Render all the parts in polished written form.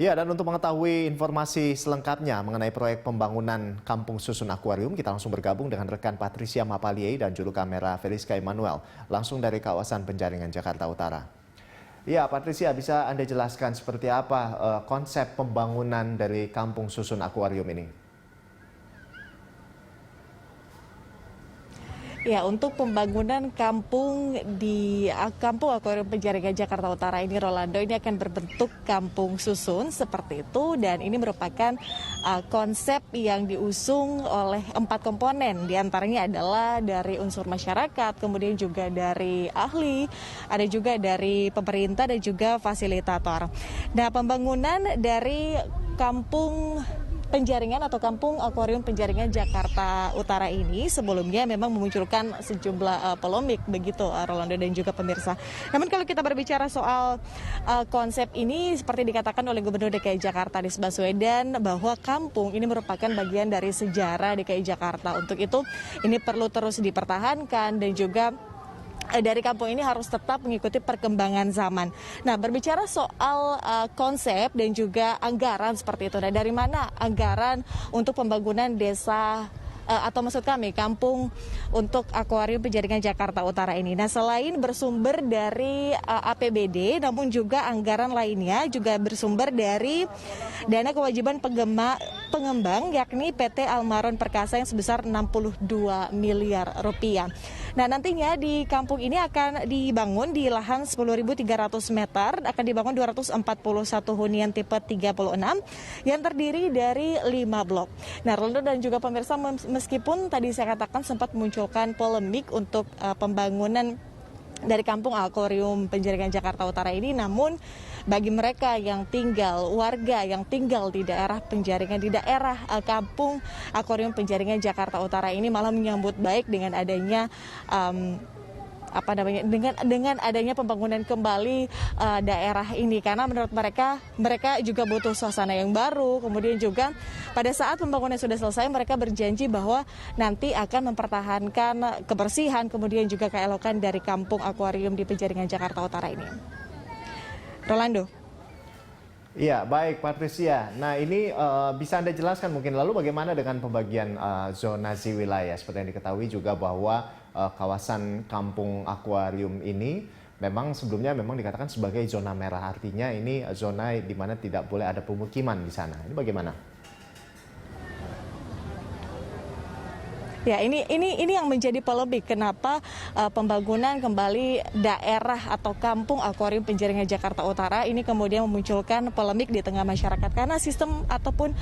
Ya, dan untuk mengetahui informasi selengkapnya mengenai proyek pembangunan Kampung Susun Akuarium, kita langsung bergabung dengan rekan Patricia Mapalie dan juru kamera Feliska Emmanuel, langsung dari kawasan Penjaringan, Jakarta Utara. Ya, Patricia, bisa Anda jelaskan seperti apa konsep pembangunan dari Kampung Susun Akuarium ini? Ya, untuk pembangunan kampung di Kampung Akuarium Penjaringan Jakarta Utara ini, Rolando, ini akan berbentuk kampung susun seperti itu, dan ini merupakan konsep yang diusung oleh 4 komponen. Di antaranya adalah dari unsur masyarakat, kemudian juga dari ahli, ada juga dari pemerintah dan juga fasilitator. Nah, pembangunan dari Kampung Penjaringan atau Kampung Akuarium Penjaringan Jakarta Utara ini sebelumnya memang memunculkan sejumlah polemik begitu, Rolando dan juga pemirsa. Namun kalau kita berbicara soal konsep ini, seperti dikatakan oleh Gubernur DKI Jakarta Anies Baswedan, bahwa kampung ini merupakan bagian dari sejarah DKI Jakarta. Untuk itu ini perlu terus dipertahankan dan juga dari kampung ini harus tetap mengikuti perkembangan zaman. Nah, berbicara soal konsep dan juga anggaran seperti itu. Nah, dari mana anggaran untuk pembangunan desa atau maksud kami kampung untuk Akuarium Penjaringan Jakarta Utara ini? Nah, selain bersumber dari APBD, namun juga anggaran lainnya juga bersumber dari dana kewajiban pengembang, yakni PT Almaron Perkasa yang sebesar 62 miliar rupiah. Nah, nantinya di kampung ini akan dibangun di lahan 10.300 meter, akan dibangun 241 hunian tipe 36 yang terdiri dari 5 blok. Nah, Rolando dan juga pemirsa, meskipun tadi saya katakan sempat memunculkan polemik untuk pembangunan dari Kampung Akuarium Penjaringan Jakarta Utara ini, namun bagi mereka yang tinggal, warga yang tinggal di daerah Penjaringan, di daerah Kampung Akuarium Penjaringan Jakarta Utara ini malah menyambut baik dengan adanya dengan adanya pembangunan kembali daerah ini, karena menurut mereka juga butuh suasana yang baru. Kemudian juga pada saat pembangunan sudah selesai, mereka berjanji bahwa nanti akan mempertahankan kebersihan, kemudian juga keelokan dari Kampung Akuarium di Penjaringan Jakarta Utara ini. Rolando. Iya, baik Patricia. Nah, ini bisa Anda jelaskan mungkin lalu bagaimana dengan pembagian zonasi wilayah? Seperti yang diketahui juga bahwa kawasan Kampung Akuarium ini memang sebelumnya dikatakan sebagai zona merah. Artinya ini zona di mana tidak boleh ada pemukiman di sana. Ini bagaimana? Ya, ini yang menjadi polemik. Kenapa pembangunan kembali daerah atau Kampung Akuarium Penjaringan Jakarta Utara ini kemudian memunculkan polemik di tengah masyarakat, karena sistem ataupun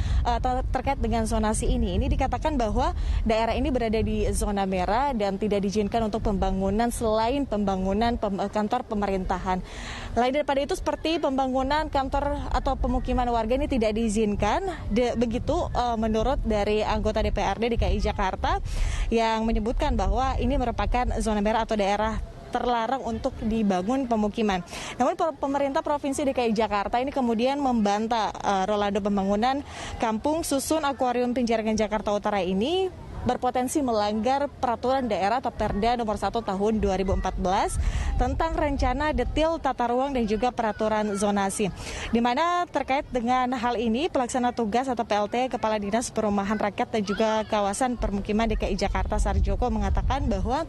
terkait dengan zonasi ini dikatakan bahwa daerah ini berada di zona merah dan tidak diizinkan untuk pembangunan selain pembangunan kantor pemerintahan. Lain daripada itu, seperti pembangunan kantor atau pemukiman warga ini tidak diizinkan. Begitu menurut dari anggota DPRD DKI Jakarta, yang menyebutkan bahwa ini merupakan zona merah atau daerah terlarang untuk dibangun pemukiman. Namun pemerintah Provinsi DKI Jakarta ini kemudian membantah Rolando pembangunan Kampung Susun Akuarium Penjaringan Jakarta Utara ini berpotensi melanggar peraturan daerah atau Perda nomor 1 tahun 2014 tentang rencana detail tata ruang dan juga peraturan zonasi. Di mana terkait dengan hal ini, pelaksana tugas atau PLT Kepala Dinas Perumahan Rakyat dan juga Kawasan Permukiman DKI Jakarta Sarjoko mengatakan bahwa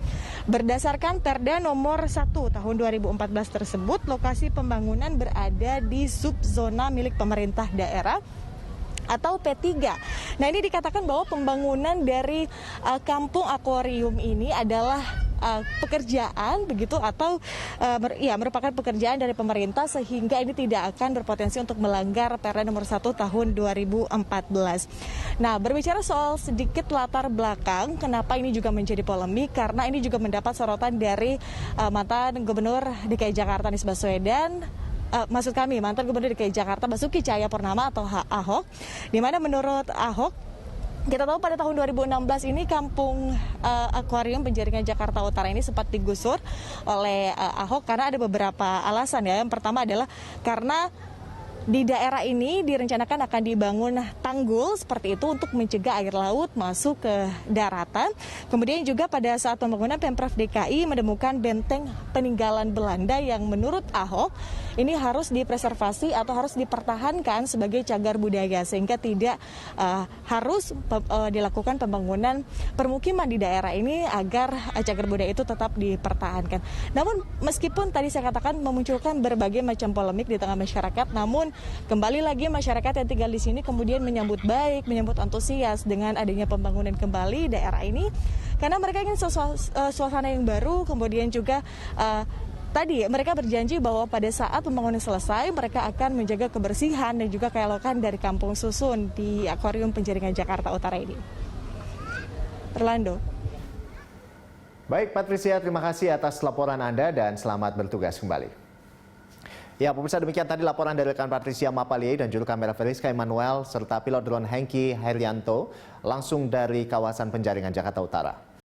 berdasarkan Perda nomor 1 tahun 2014 tersebut, lokasi pembangunan berada di subzona milik pemerintah daerah atau P3. Nah, ini dikatakan bahwa pembangunan dari Kampung Akuarium ini adalah pekerjaan begitu atau merupakan pekerjaan dari pemerintah, sehingga ini tidak akan berpotensi untuk melanggar Perda nomor 1 tahun 2014. Nah, berbicara soal sedikit latar belakang kenapa ini juga menjadi polemik, karena ini juga mendapat sorotan dari mantan Gubernur DKI Jakarta Anies Baswedan. Mantan Gubernur DKI Jakarta Basuki Cahayapurnama atau Ahok, di mana menurut Ahok, kita tahu pada tahun 2016 ini Kampung Akuarium Penjaringan Jakarta Utara ini sempat digusur oleh Ahok karena ada beberapa alasan ya. Yang pertama adalah karena Di daerah ini direncanakan akan dibangun tanggul seperti itu untuk mencegah air laut masuk ke daratan. Kemudian juga pada saat pembangunan Pemprov DKI menemukan benteng peninggalan Belanda yang menurut Ahok ini harus dipreservasi atau harus dipertahankan sebagai cagar budaya sehingga tidak harus dilakukan pembangunan permukiman di daerah ini agar cagar budaya itu tetap dipertahankan. Namun meskipun tadi saya katakan memunculkan berbagai macam polemik di tengah masyarakat, namun kembali lagi masyarakat yang tinggal di sini kemudian menyambut baik, menyambut antusias dengan adanya pembangunan kembali daerah ini karena mereka ingin suasana yang baru, kemudian juga tadi mereka berjanji bahwa pada saat pembangunan selesai mereka akan menjaga kebersihan dan juga keelokan dari Kampung Susun di Akuarium Penjaringan Jakarta Utara ini. Orlando. Baik Patricia, terima kasih atas laporan Anda dan selamat bertugas kembali. Ya, pemirsa, demikian tadi laporan dari rekan Patricia Mapaliei dan juru kamera Feliska Emmanuel serta pilot drone Hengki Herianto langsung dari kawasan Penjaringan Jakarta Utara.